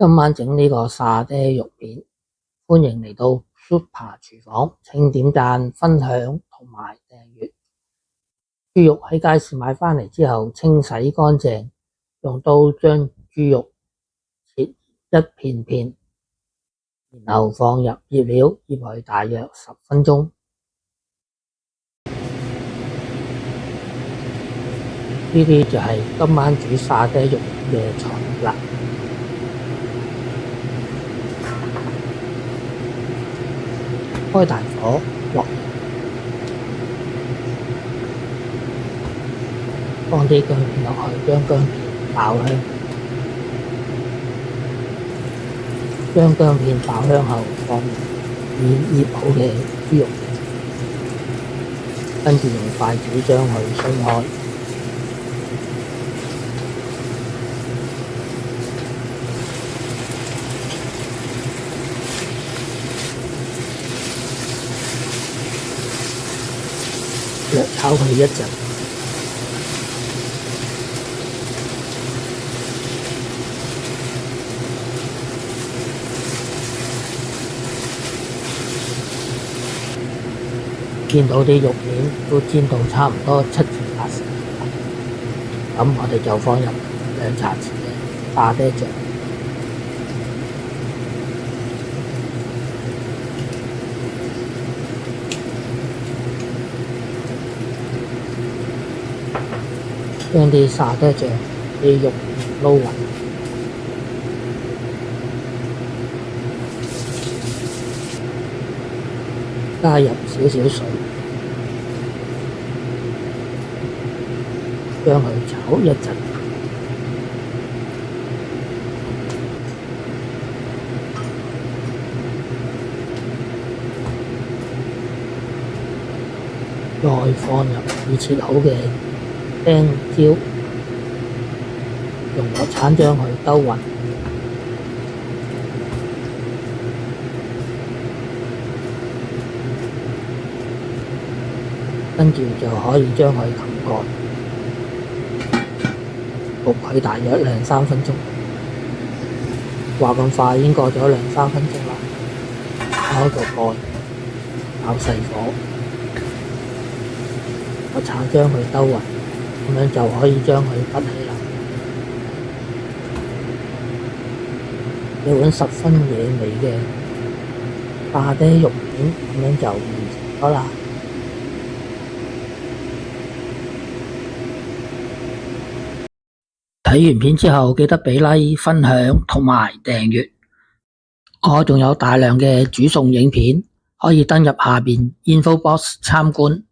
今晚整呢個沙爹肉片，歡迎嚟到 Super 廚房，請點讚、分享同埋訂閱。豬肉喺街市買返嚟之後，清洗乾淨，用刀將豬肉切一片片，然後放入醃料醃佢大約10分鐘。呢啲就係今晚煮沙爹肉嘅材料啦。開大火落油，放啲薑片落去，將薑片爆香。將薑片爆香後，放入已醃好嘅豬肉，跟住用筷子將佢鬆開。略炒佢一陣，見到啲肉片都煎到差唔多7至8成，咁我哋就放入2茶匙嘅沙爹醬。將啲沙爹醬啲肉片撈勻，加入少少水，將佢炒一陣，再放入已切好嘅青椒，用鑊鏟將佢兜勻，跟住就可以將佢冚蓋，焗佢大約2-3分鐘。話咁快已經過咗2-3分鐘啦，開個蓋，較細火，鑊鏟將佢兜勻。咁樣就可以將佢畢起啦。一碗十分惹味嘅沙爹肉片，咁樣就完成咗啦。睇完片之後記得俾 like、分享同埋訂閱。我仲有大量嘅煮餸影片，可以登入下邊 info box 參觀。